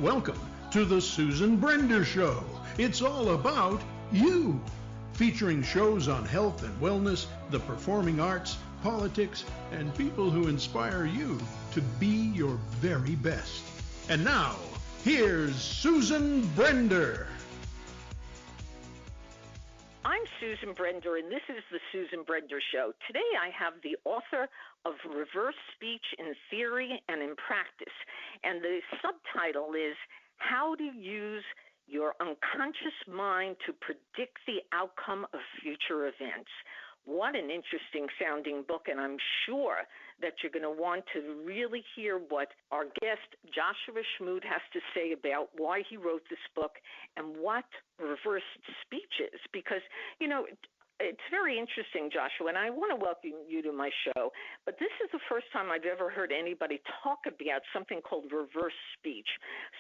Welcome to the Susan Brender Show. It's all about you. Featuring shows on health and wellness, the performing arts, politics, and people who inspire you to be your very best. And now, here's Susan Brender. I'm Susan Brender, and this is the Susan Brender Show. Today I have the author of Reverse Speech in Theory and in Practice, and the subtitle is How to Use Your Unconscious Mind to Predict the Outcome of Future Events. What an interesting sounding book, and I'm sure that you're going to want to really hear what our guest, Joshua Schmude, has to say about why he wrote this book and what reverse speech is. Because, you know, it's very interesting, Joshua, and I want to welcome you to my show, but this is the first time I've ever heard anybody talk about something called reverse speech.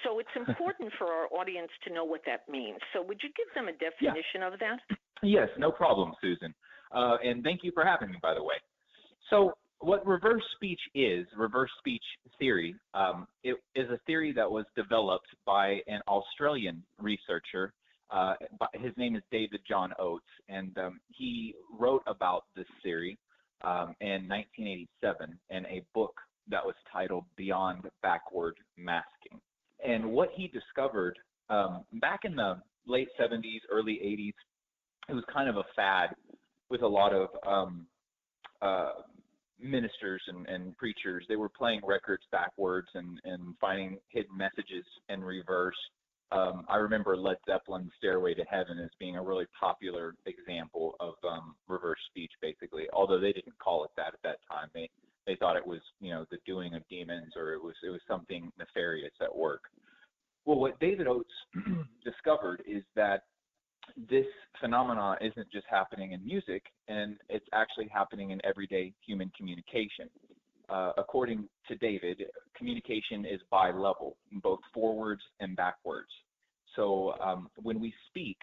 So it's important for our audience to know what that means. So would you give them a definition of that? Yes, no problem, Susan. And thank you for having me, by the way. So what reverse speech is, reverse speech theory, it is a theory that was developed by an Australian researcher. His name is David John Oates, and he wrote about this theory in 1987 in a book that was titled Beyond Backward Masking. And what he discovered back in the late 70s, early 80s, it was kind of a fad with a lot of ministers and preachers. They were playing records backwards and finding hidden messages in reverse. I remember Led Zeppelin's Stairway to Heaven as being a really popular example of reverse speech, basically, although they didn't call it that at that time. They thought it was, you know, the doing of demons, or it was something nefarious at work. Well, what David Oates discovered is that this phenomenon isn't just happening in music, and it's actually happening in everyday human communication. According to David, communication is bi-level, both forwards and backwards. So when we speak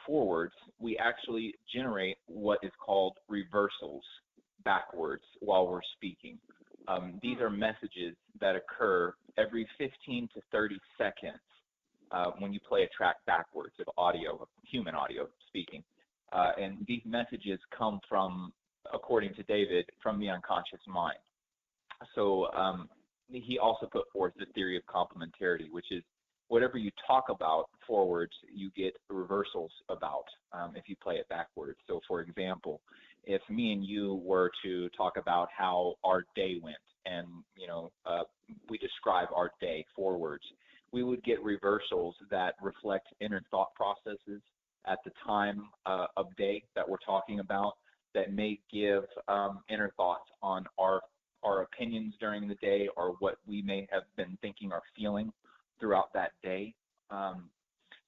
forwards, we actually generate what is called reversals backwards while we're speaking. These are messages that occur every 15 to 30 seconds when you play a track backwards of audio, human audio speaking. And these messages come from, according to David, from the unconscious mind. So he also put forth the theory of complementarity, which is whatever you talk about forwards, you get reversals about if you play it backwards. So, for example, if me and you were to talk about how our day went and, you know, we describe our day forwards, we would get reversals that reflect inner thought processes at the time of day that we're talking about that may give inner thoughts on our opinions during the day or what we may have been thinking or feeling throughout that day.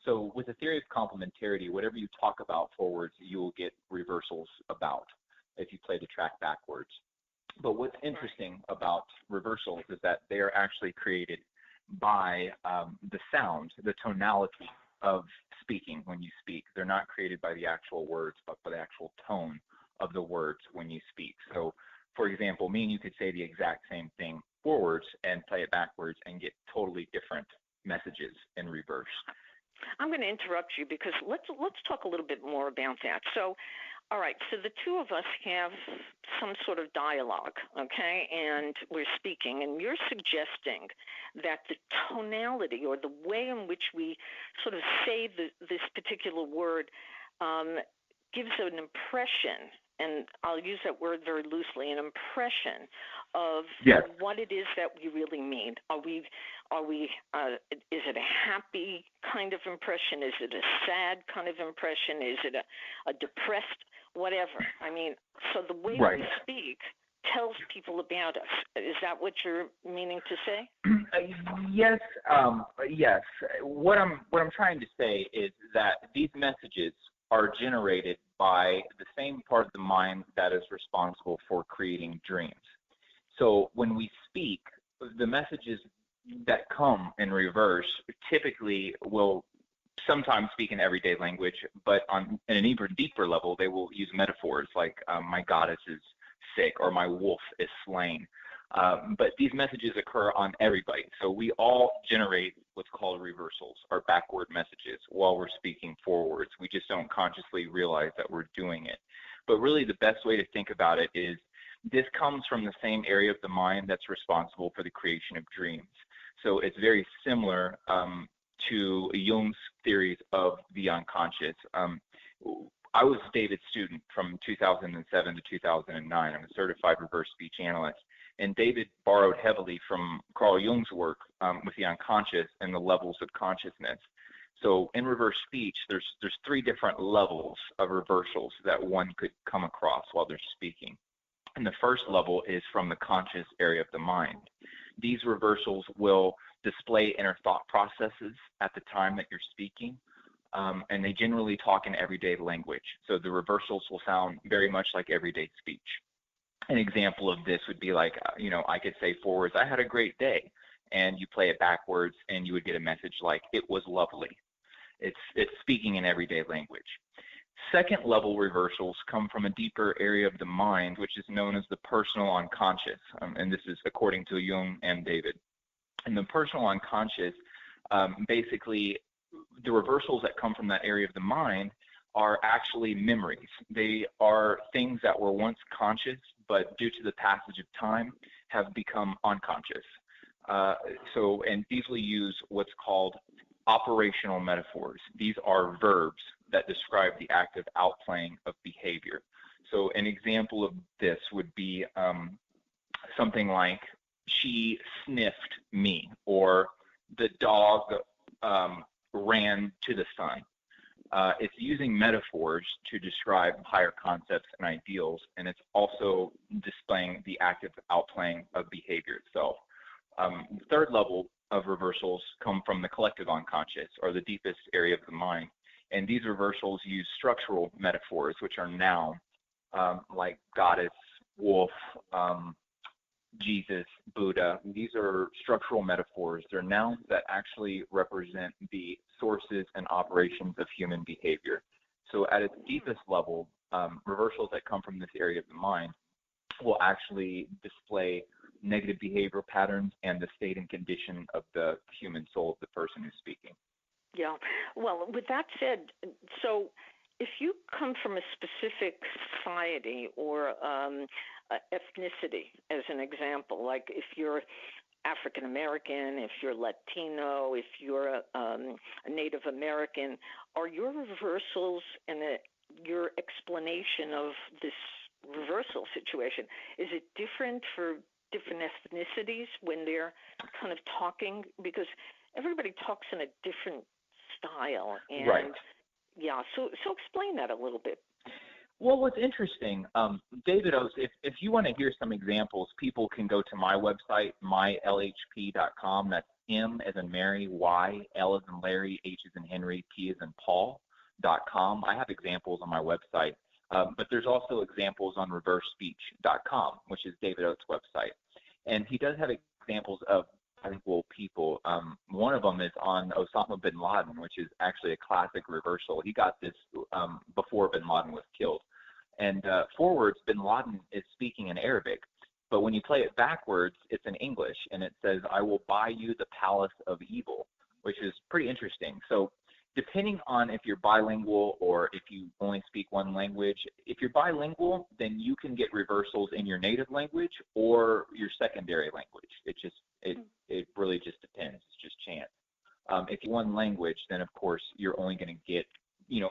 So with the theory of complementarity, whatever you talk about forwards, you will get reversals about if you play the track backwards. But what's interesting about reversals is that they are actually created by the sound, the tonality of speaking when you speak. They're not created by the actual words, but by the actual tone of the words when you speak. So, for example, me and you could say the exact same thing forwards and play it backwards and get totally different messages in reverse. I'm going to interrupt you because let's talk a little bit more about that. So, all right, so the two of us have some sort of dialogue, okay, and we're speaking, and you're suggesting that the tonality or the way in which we sort of say this particular word gives an impression, and I'll use that word very loosely, an impression of what it is that we really mean. Is it a happy kind of impression? Is it a sad kind of impression? Is it a depressed, whatever? I mean, so the way we speak tells people about us. Is that what you're meaning to say? Yes. Yes. What I'm trying to say is that these messages are generated by the same part of the mind that is responsible for creating dreams. So when we speak, the messages that come in reverse typically will sometimes speak in everyday language, but on an even deeper level, they will use metaphors like my goddess is sick or my wolf is slain. But these messages occur on everybody. So we all generate what's called reversals, or backward messages, while we're speaking forwards. We just don't consciously realize that we're doing it. But really the best way to think about it is this comes from the same area of the mind that's responsible for the creation of dreams. So it's very similar to Jung's theories of the unconscious. I was David's student from 2007 to 2009. I'm a certified reverse speech analyst. And David borrowed heavily from Carl Jung's work with the unconscious and the levels of consciousness. So in reverse speech, there's three different levels of reversals that one could come across while they're speaking. And the first level is from the conscious area of the mind. These reversals will display inner thought processes at the time that you're speaking, and they generally talk in everyday language. So the reversals will sound very much like everyday speech. An example of this would be like, I could say forwards, I had a great day, and you play it backwards, and you would get a message like, it was lovely. It's speaking in everyday language. Second level reversals come from a deeper area of the mind, which is known as the personal unconscious, and this is according to Jung and David. And the personal unconscious, basically, the reversals that come from that area of the mind are actually memories. They are things that were once conscious, but due to the passage of time, have become unconscious. And these will use what's called operational metaphors. These are verbs that describe the act of outplaying of behavior. So an example of this would be something like, she sniffed me, or the dog ran to the sun. It's using metaphors to describe higher concepts and ideals, and it's also displaying the active outplaying of behavior itself. The third level of reversals come from the collective unconscious, or the deepest area of the mind, and these reversals use structural metaphors, which are noun, like goddess, wolf, Jesus, Buddha. These are structural metaphors. They're nouns that actually represent the sources and operations of human behavior. So at its deepest level, reversals that come from this area of the mind will actually display negative behavior patterns and the state and condition of the human soul of the person who's speaking. Yeah. Well, with that said, so if you come from a specific society or ethnicity, as an example, like if you're African American, if you're Latino, if you're a Native American, are your reversals and your explanation of this reversal situation, is it different for different ethnicities when they're kind of talking? Because everybody talks in a different style. And right. Yeah, so explain that a little bit. Well, what's interesting, David Oates, if you want to hear some examples, people can go to my website, mylhp.com. That's M as in Mary, Y, L as in Larry, H as in Henry, P as in Paul.com. I have examples on my website, but there's also examples on reversespeech.com, which is David Oates' website. And he does have examples of bilingual people. One of them is on Osama bin Laden, which is actually a classic reversal. He got this before bin Laden was killed. And forwards, bin Laden is speaking in Arabic, but when you play it backwards, it's in English, and it says, I will buy you the palace of evil, which is pretty interesting. So depending on if you're bilingual or if you only speak one language, if you're bilingual, then you can get reversals in your native language or your secondary language. It really just depends. It's just chance. If you're one language, then of course you're only going to get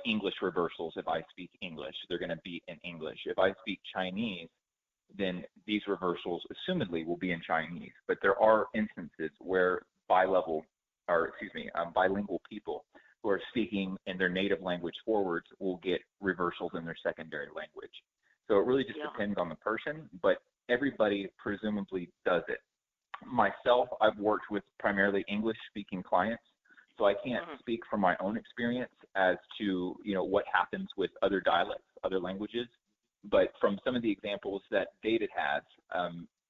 English reversals. If I speak English, they're going to be in English. If I speak Chinese, then these reversals assumedly will be in Chinese. But there are instances where bilingual people who are speaking in their native language forwards will get reversals in their secondary language. So it really just depends on the person, but everybody presumably does it. Myself, I've worked with primarily English-speaking clients, so I can't speak from my own experience as to what happens with other dialects, other languages. But from some of the examples that David has,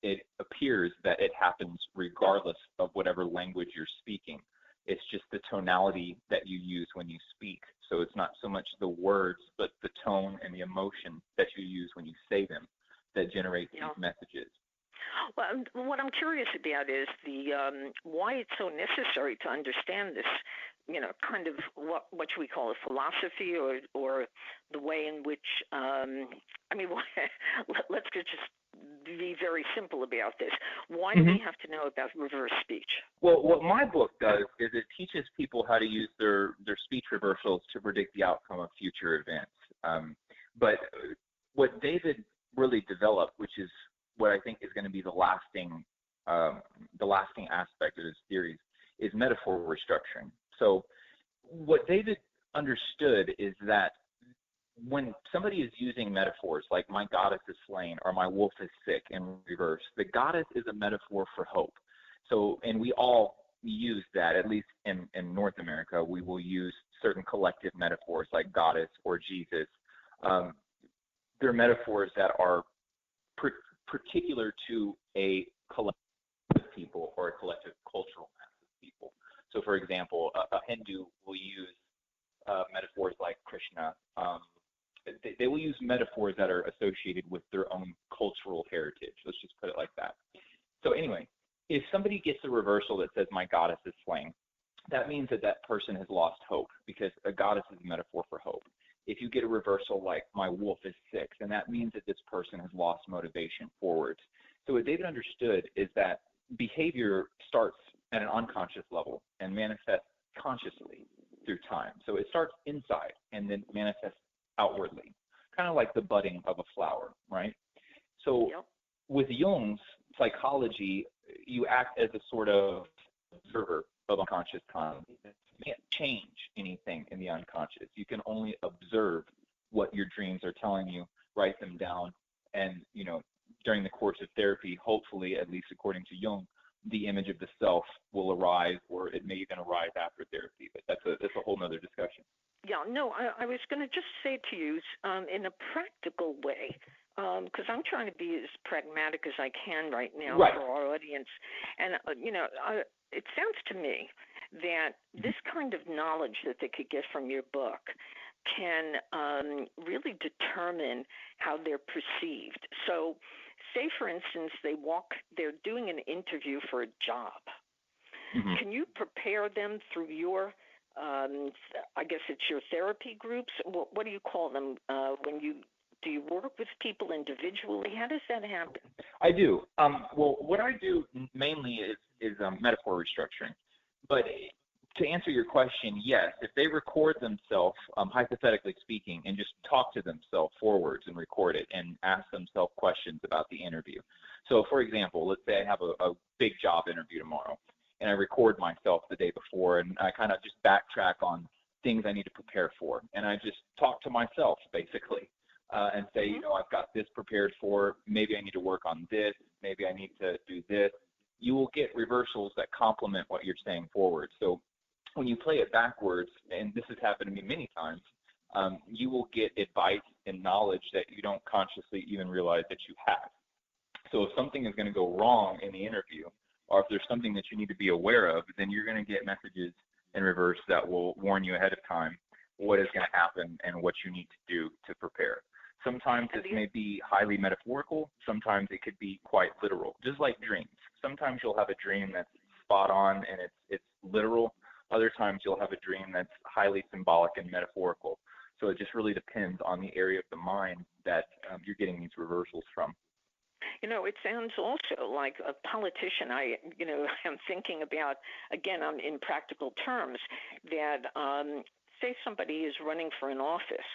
it appears that it happens regardless of whatever language you're speaking. It's just the tonality that you use when you speak. So it's not so much the words, but the tone and the emotion that you use when you say them that generate these messages. Well, what I'm curious about is the why it's so necessary to understand this, kind of what should we call it, philosophy or the way in which, let's just be very simple about this. Why do we have to know about reverse speech? Well, what my book does is it teaches people how to use their speech reversals to predict the outcome of future events. But what David really developed, which is what I think is going to be the lasting aspect of his theories, is metaphor restructuring. So what David understood is that when somebody is using metaphors like my goddess is slain or my wolf is sick in reverse, the goddess is a metaphor for hope. So, and we all use that, at least in North America, we will use certain collective metaphors like goddess or Jesus. They're metaphors that are particular to a collective people or a collective cultural mass of people. So, for example, a Hindu will use metaphors like Krishna. They will use metaphors that are associated with their own cultural heritage. Let's just put it like that. So anyway, if somebody gets a reversal that says my goddess is slain, that means that that person has lost hope, because a goddess is a metaphor for hope. If you get a reversal like my wolf is sick, then that means that this person has lost motivation forwards. So what David understood is that behavior starts at an unconscious level and manifests consciously through time. So it starts inside and then manifests outwardly, kind of like the budding of a flower, right? So with Jung's psychology, you act as a sort of observer of unconscious content. You can't change anything in the unconscious. You can only observe what your dreams are telling you, write them down, and during the course of therapy, hopefully, at least according to Jung, the image of the self will arise, or it may even arise after therapy. But that's a whole nother discussion. Yeah, no, I was going to just say to you, in a practical way, because I'm trying to be as pragmatic as I can right now for our audience. And, it sounds to me that this kind of knowledge that they could get from your book can really determine how they're perceived. So say, for instance, they're doing an interview for a job. Mm-hmm. Can you prepare them through your I guess it's your therapy groups? What do you call them do you work with people individually? How does that happen? I do. Well, what I do mainly is metaphor restructuring. But to answer your question, yes, if they record themselves, hypothetically speaking, and just talk to themselves forwards and record it and ask themselves questions about the interview. So, for example, let's say I have a big job interview tomorrow, and I record myself the day before, and I kind of just backtrack on things I need to prepare for. And I just talk to myself, basically, and say, I've got this prepared for, maybe I need to work on this, maybe I need to do this. You will get reversals that complement what you're saying forward. So when you play it backwards, and this has happened to me many times, you will get advice and knowledge that you don't consciously even realize that you have. So if something is going to go wrong in the interview, or if there's something that you need to be aware of, then you're going to get messages in reverse that will warn you ahead of time what is going to happen and what you need to do to prepare. Sometimes this may be highly metaphorical. Sometimes it could be quite literal, just like dreams. Sometimes you'll have a dream that's spot on and it's literal. Other times you'll have a dream that's highly symbolic and metaphorical. So it just really depends on the area of the mind that you're getting these reversals from. It sounds also like a politician. I'm thinking about, again, in practical terms, that say somebody is running for an office.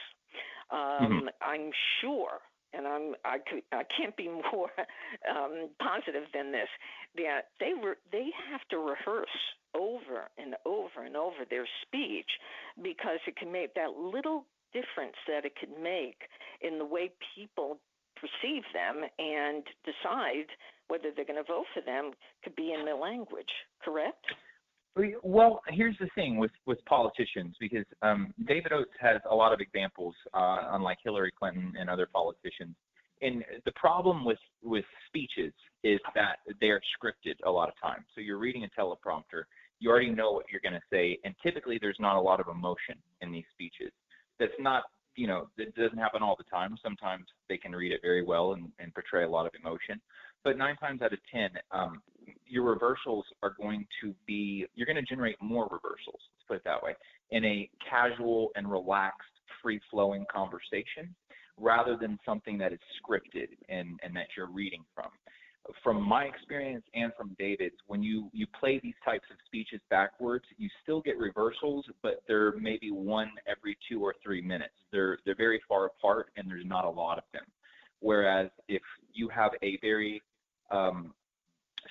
I'm sure, and I can't be more positive than this, that they have to rehearse over and over and over their speech, because it can make that little difference that it could make in the way people perceive them and decide whether they're going to vote for them could be in their language, correct? Well, here's the thing with politicians, because David Oates has a lot of examples, unlike Hillary Clinton and other politicians. And the problem with speeches is that they're scripted a lot of times. So you're reading a teleprompter, you already know what you're going to say, and typically there's not a lot of emotion in these speeches. That's not, that doesn't happen all the time. Sometimes they can read it very well and portray a lot of emotion. but 9 times out of 10, your reversals are going to be, you're going to generate more reversals, let's put it that way, in a casual and relaxed, free-flowing conversation rather than something that is scripted and that you're reading from. From my experience and from David's, when you play these types of speeches backwards, you still get reversals, but they're maybe one every 2 or 3 minutes. They're very far apart, and there's not a lot of them. Whereas if you have a very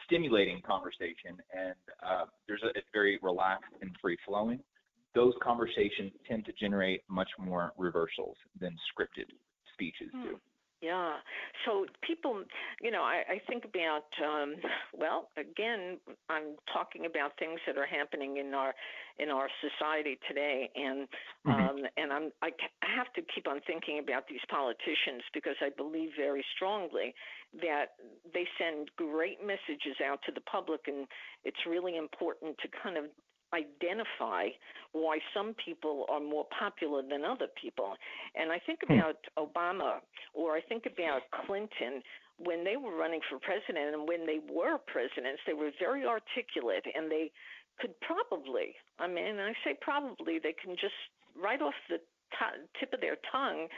stimulating conversation and it's very relaxed and free-flowing, those conversations tend to generate much more reversals than scripted speeches do. Yeah. So people, I think about, again, I'm talking about things that are happening in our society today, and I have to keep on thinking about these politicians because I believe very strongly that they send great messages out to the public, and it's really important to kind of identify why some people are more popular than other people. And I think about Obama, or I think about Clinton. When they were running for president and when they were presidents, they were very articulate, and they could probably, I say probably, they can just right off the tip of their tongue,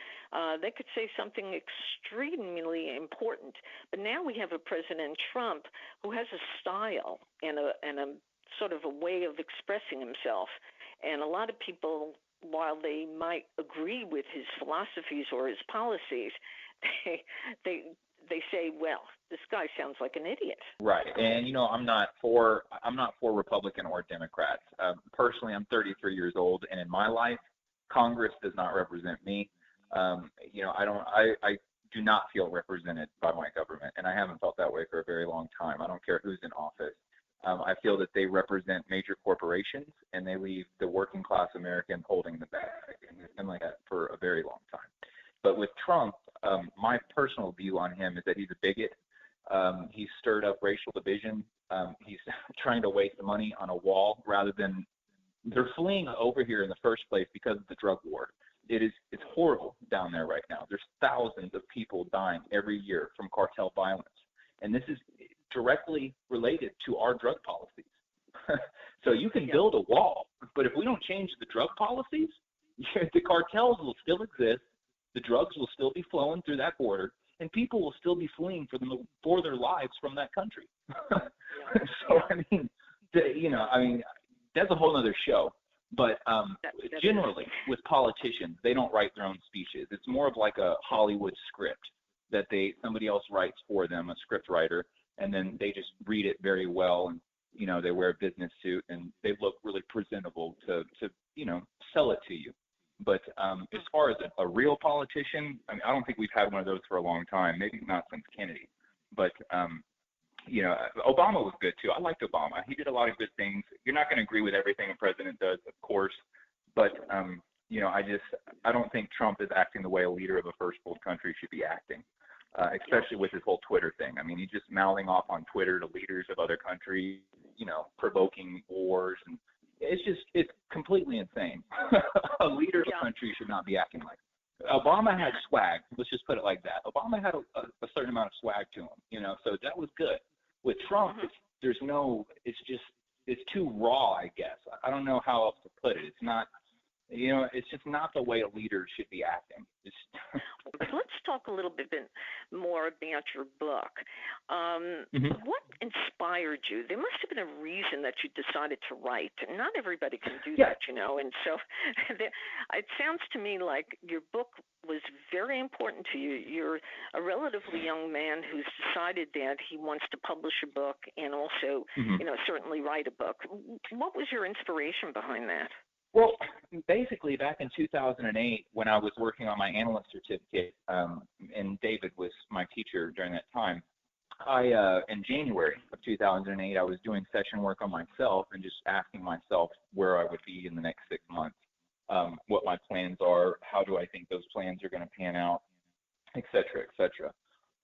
they could say something extremely important. But now we have a President Trump who has a style and a sort of a way of expressing himself. And a lot of people, while they might agree with his philosophies or his policies, they say, well, this guy sounds like an idiot. Right. And, I'm not for Republican or Democrats. Personally, I'm 33 years old, and in my life, Congress does not represent me. I do not feel represented by my government, and I haven't felt that way for a very long time. I don't care who's in office. I feel that they represent major corporations, and they leave the working class American holding the bag, and it's been like that for a very long time. But with Trump, my personal view on him is that he's a bigot. He's stirred up racial division. He's trying to waste money on a wall rather than they're fleeing over here in the first place because of the drug war. It's horrible down there right now. There's thousands of people dying every year from cartel violence, and this is directly related to our drug policies. So you can build a wall, but if we don't change the drug policies, the cartels will still exist, the drugs will still be flowing through that border, and people will still be fleeing for their lives from that country. So, that's a whole other show. But generally, with politicians, they don't write their own speeches. It's more of like a Hollywood script that somebody else writes for them, a script writer, and then they just read it very well, and they wear a business suit and they look really presentable to sell it to you. But as far as a real politician, I don't think we've had one of those for a long time, maybe not since Kennedy. But Obama was good too. I liked Obama. He did a lot of good things. You're not going to agree with everything a president does, of course, but I don't think Trump is acting the way a leader of a first world country should be acting. Especially with his whole Twitter thing. He's just mouthing off on Twitter to leaders of other countries, provoking wars, and it's completely insane. A leader of a country should not be acting like that. Obama had swag. Let's just put it like that. Obama had a certain amount of swag to him, so that was good. With Trump, it's too raw, I guess. I don't know how else to put it. It's not. It's just not the way a leader should be acting. Let's talk a little bit more about your book. What inspired you? There must have been a reason that you decided to write. Not everybody can do that, and so it sounds to me like your book was very important to you. You're a relatively young man who's decided that he wants to publish a book and also, certainly write a book. What was your inspiration behind that? Well, basically, back in 2008, when I was working on my analyst certificate, and David was my teacher during that time, in January of 2008, I was doing session work on myself and just asking myself where I would be in the next 6 months, what my plans are, how do I think those plans are going to pan out, et cetera, et cetera.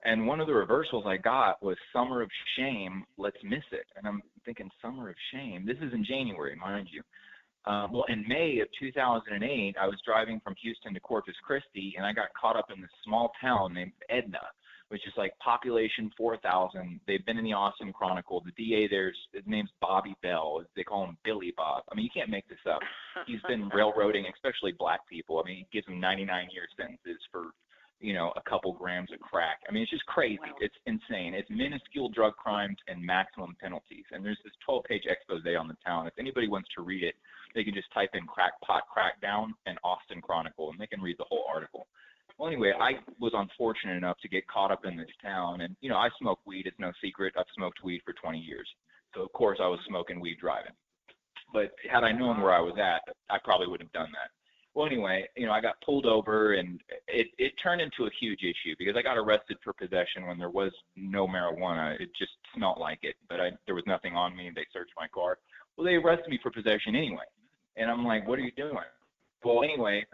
And one of the reversals I got was summer of shame, let's miss it. And I'm thinking, summer of shame? This is in January, mind you. Well, in May of 2008, I was driving from Houston to Corpus Christi, and I got caught up in this small town named Edna, which is like population 4,000. They've been in the Austin Chronicle. The DA there's his name's Bobby Bell. They call him Billy Bob. I mean, you can't make this up. He's been railroading, especially black people. I mean, he gives them 99-year sentences for, a couple grams of crack. I mean, it's just crazy. Wow. It's insane. It's minuscule drug crimes and maximum penalties. And there's this 12-page expose on the town. If anybody wants to read it, they can just type in crackpot crackdown and Austin Chronicle, and they can read the whole article. Well, anyway, I was unfortunate enough to get caught up in this town. And, I smoke weed. It's no secret. I've smoked weed for 20 years. So, of course, I was smoking weed driving. But had I known where I was at, I probably would have done that. Well, anyway, I got pulled over, and it turned into a huge issue because I got arrested for possession when there was no marijuana. It just smelled like it, but there was nothing on me. They searched my car. Well, they arrested me for possession anyway. And I'm like, what are you doing? Well, anyway,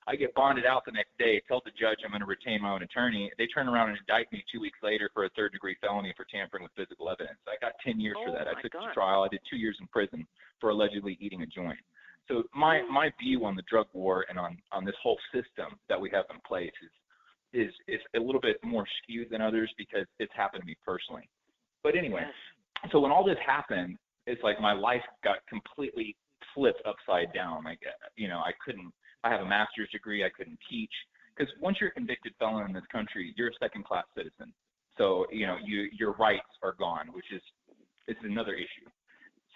I get bonded out the next day, tell the judge I'm going to retain my own attorney. They turn around and indict me 2 weeks later for a third-degree felony for tampering with physical evidence. I got 10 years for that. I took it to trial. I did 2 years in prison for allegedly eating a joint. So my view on the drug war and on this whole system that we have in place is a little bit more skewed than others because it's happened to me personally. But anyway, so when all this happened, it's like my life got completely flipped upside down. Like, I have a master's degree. I couldn't teach because once you're a convicted felon in this country, you're a second-class citizen. So, your rights are gone, it's another issue.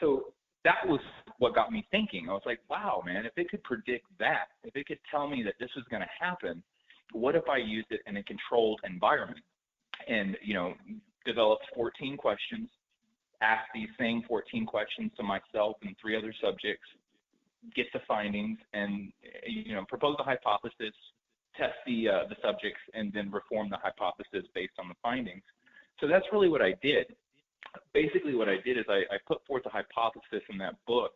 So that was what got me thinking. I was like, wow, man, if it could predict that, if it could tell me that this was going to happen, what if I used it in a controlled environment and, developed 14 questions, asked these same 14 questions to myself and 3 other subjects, get the findings and, propose the hypothesis, test the subjects, and then reform the hypothesis based on the findings. So that's really what I did. Basically what I did is I put forth a hypothesis in that book,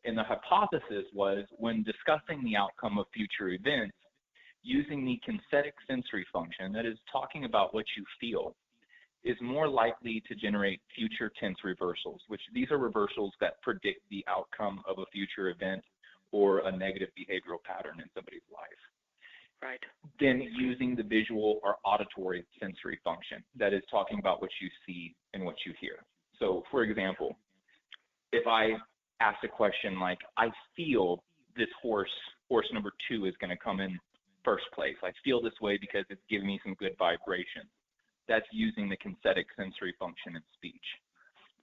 and the hypothesis was when discussing the outcome of future events, using the kinesthetic sensory function, that is talking about what you feel, is more likely to generate future tense reversals, which these are reversals that predict the outcome of a future event or a negative behavioral pattern in somebody's life. Right. Then using the visual or auditory sensory function, that is talking about what you see and what you hear. So, for example, if I ask a question like, I feel this horse number 2 is going to come in first place. I feel this way because it's giving me some good vibration. That's using the kinesthetic sensory function in speech.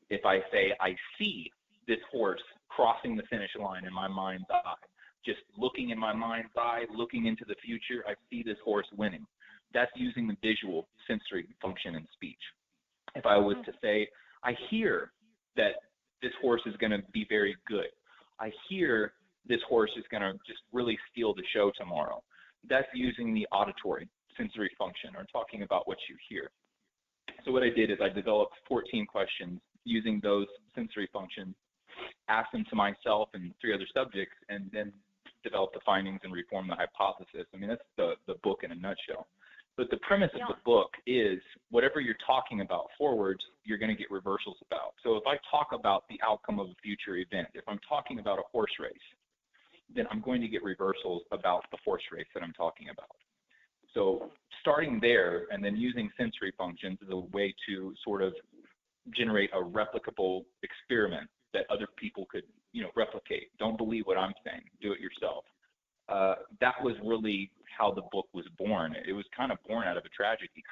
If I say, I see this horse crossing the finish line in my mind's eye, just looking in my mind's eye, looking into the future, I see this horse winning. That's using the visual sensory function in speech. If I was to say, I hear that this horse is going to be very good. I hear this horse is going to just really steal the show tomorrow. That's using the auditory sensory function or talking about what you hear. So what I did is I developed 14 questions using those sensory functions, asked them to myself and 3 other subjects, and then develop the findings and reform the hypothesis. I mean, that's the book in a nutshell. But the premise of the book is whatever you're talking about forwards, you're going to get reversals about. So if I talk about the outcome of a future event, if I'm talking about a horse race, then I'm going to get reversals about the horse race that I'm talking about. So starting there and then using sensory functions is a way to sort of generate a replicable experiment that other people could, replicate. Don't believe what I'm saying. Do it yourself. That was really how the book was born. It was kind of born out of a tragedy.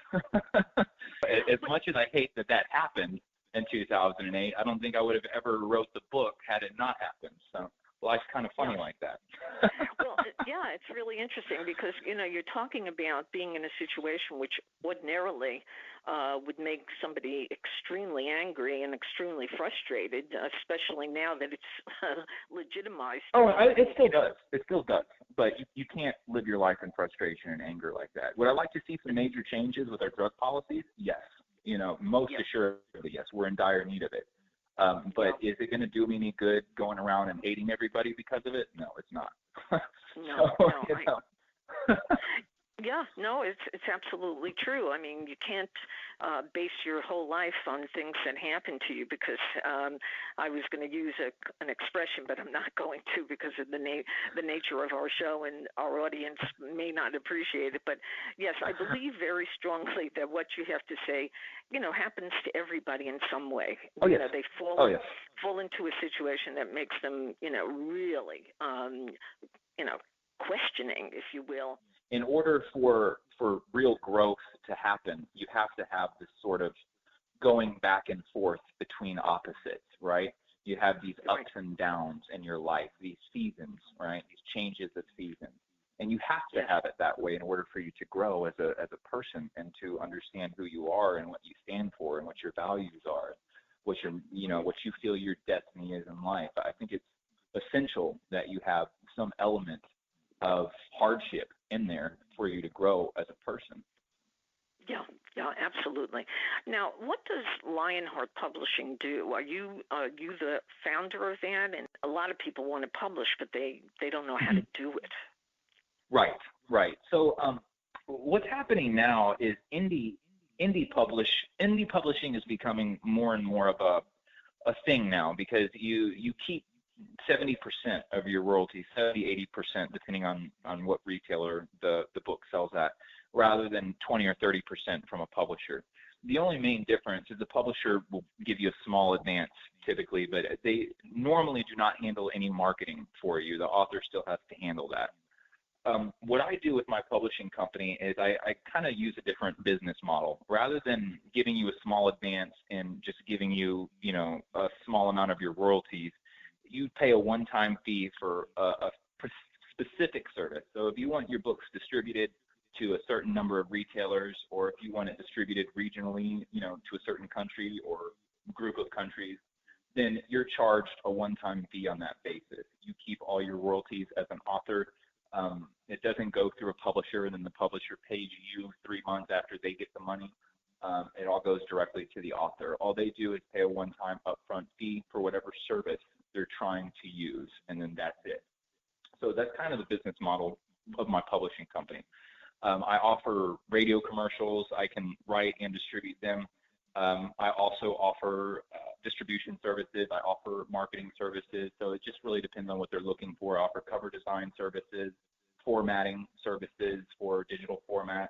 As much as I hate that happened in 2008, I don't think I would have ever wrote the book had it not happened. So life's kind of funny like that. Well, yeah, it's really interesting because, you're talking about being in a situation which ordinarily would make somebody extremely angry and extremely frustrated, especially now that it's legitimized. Oh, it still does. It still does. But you can't live your life in frustration and anger like that. Would I like to see some major changes with our drug policies? Yes. Most assuredly, yes. We're in dire need of it. But is it going to do me any good going around and hating everybody because of it? No, it's not. No. Yeah, no, it's absolutely true. I mean, you can't base your whole life on things that happen to you, because I was going to use an expression, but I'm not going to, because of the nature of our show, and our audience may not appreciate it. But yes, I believe very strongly that what you have to say, happens to everybody in some way. Oh, yes. They fall into a situation that makes them, really, questioning, if you will. In order for real growth to happen, you have to have this sort of going back and forth between opposites, right? You have these ups and downs in your life, these seasons, right? These changes of seasons. And you have to have it that way in order for you to grow as a person and to understand who you are and what you stand for and what your values are, what you feel your destiny is in life. I think it's essential that you have some element of hardship in there for you to grow as a person. Yeah, absolutely. Now, what does Lionheart Publishing do? Are you the founder of that? And a lot of people want to publish, but they don't know how to do it. Right. So what's happening now is indie publishing is becoming more and more of a thing now, because you keep 70% of your royalties, 70-80%, depending on what retailer the book sells at, rather than 20 or 30% from a publisher. The only main difference is the publisher will give you a small advance typically, but they normally do not handle any marketing for you. The author still has to handle that. What I do with my publishing company is I kind of use a different business model. Rather than giving you a small advance and just giving you, a small amount of your royalties, you pay a one-time fee for a specific service. So if you want your books distributed to a certain number of retailers, or if you want it distributed regionally, to a certain country or group of countries, then you're charged a one-time fee on that basis. You keep all your royalties as an author. It doesn't go through a publisher, and then the publisher pays you 3 months after they get the money. It all goes directly to the author. All they do is pay a one-time upfront fee for whatever service they're trying to use, and then that's it. So that's kind of the business model of my publishing company. I offer radio commercials. I can write and distribute them. I also offer distribution services. I offer marketing services. So it just really depends on what they're looking for. I offer cover design services, formatting services for digital formats.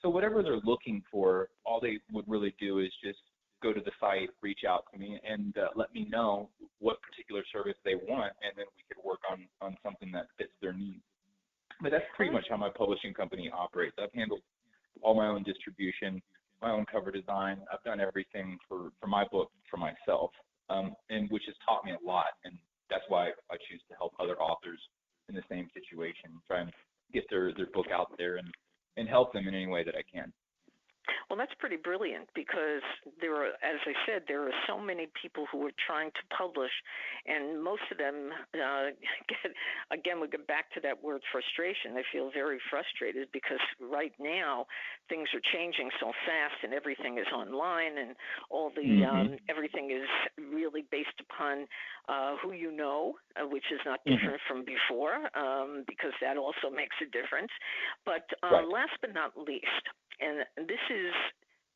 So whatever they're looking for, all they would really do is just go to the site, reach out to me, and let me know what particular service they want, and then we could work on something that fits their needs. But that's pretty much how my publishing company operates. I've handled all my own distribution, my own cover design. I've done everything for my book for myself, and which has taught me a lot. And that's why I choose to help other authors in the same situation, try and get their book out there and help them in any way that I can. Well, that's pretty brilliant, because there are, as I said, there are so many people who are trying to publish, and most of them, we get back to that word frustration. They feel very frustrated because right now things are changing so fast, and everything is online, and all the everything is really based upon who you know, which is not different from before, because that also makes a difference. But last but not least, and this is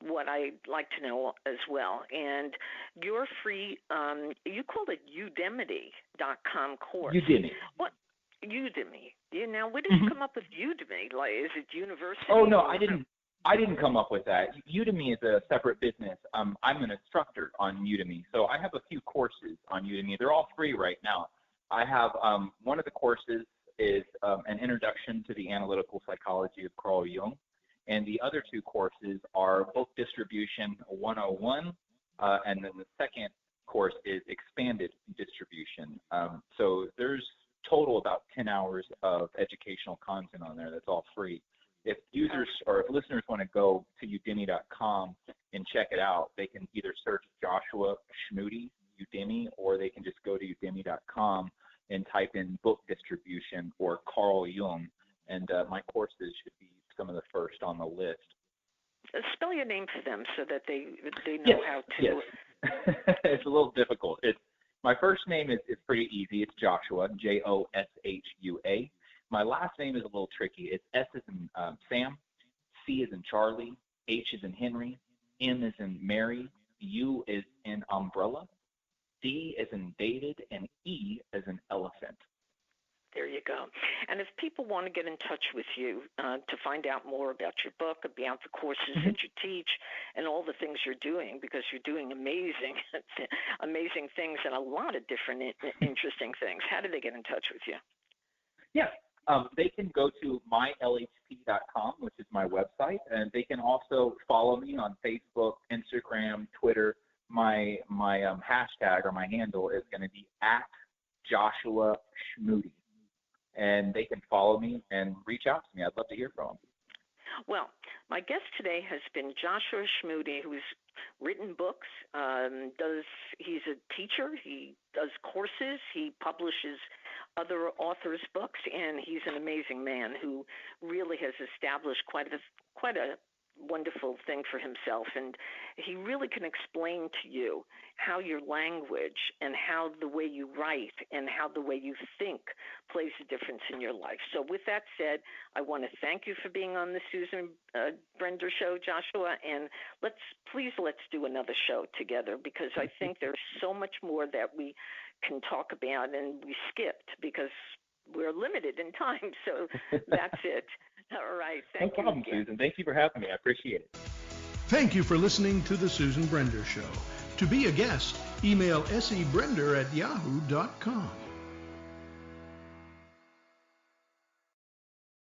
what I'd like to know as well. And your free, you called it Udemy.com course. Udemy. What? Udemy. Yeah, now, where did you come up with Udemy? Like, is it university? Oh, no, I didn't come up with that. Udemy is a separate business. I'm an instructor on Udemy. So I have a few courses on Udemy. They're all free right now. I have one of the courses is an introduction to the analytical psychology of Carl Jung. And the other two courses are Book Distribution 101, and then the second course is Expanded Distribution. So there's total about 10 hours of educational content on there that's all free. If users or if listeners want to go to udemy.com and check it out, they can either search Joshua Schmude Udemy, or they can just go to udemy.com and type in Book Distribution or Carl Jung, and my courses should be some of the first on the list. Spell your name for them so that they know how to. Yes. It's a little difficult. My first name is pretty easy. It's Joshua, Joshua. My last name is a little tricky. It's S as in Sam, C as in Charlie, H as in Henry, M as in Mary, U as in umbrella, D as in David, and E as in elephant. There you go. And if people want to get in touch with you to find out more about your book, about the courses that you teach, and all the things you're doing, because you're doing amazing things and a lot of different interesting things, how do they get in touch with you? Yeah, they can go to mylhp.com, which is my website, and they can also follow me on Facebook, Instagram, Twitter. My hashtag or my handle is going to be @Joshua Schmude. And they can follow me and reach out to me. I'd love to hear from them. Well, my guest today has been Joshua Schmude, who's written books. He's a teacher. He does courses. He publishes other authors' books, and he's an amazing man who really has established quite a wonderful thing for himself, and he really can explain to you how your language and how the way you write and how the way you think plays a difference in your life. So with that said, I want to thank you for being on the Susan Brender Show, Joshua, and let's do another show together, because I think there's so much more that we can talk about and we skipped because we're limited in time. So that's it. All right. Thank you. No problem, Susan. Thank you for having me. I appreciate it. Thank you for listening to The Susan Brender Show. To be a guest, email sebrender@yahoo.com.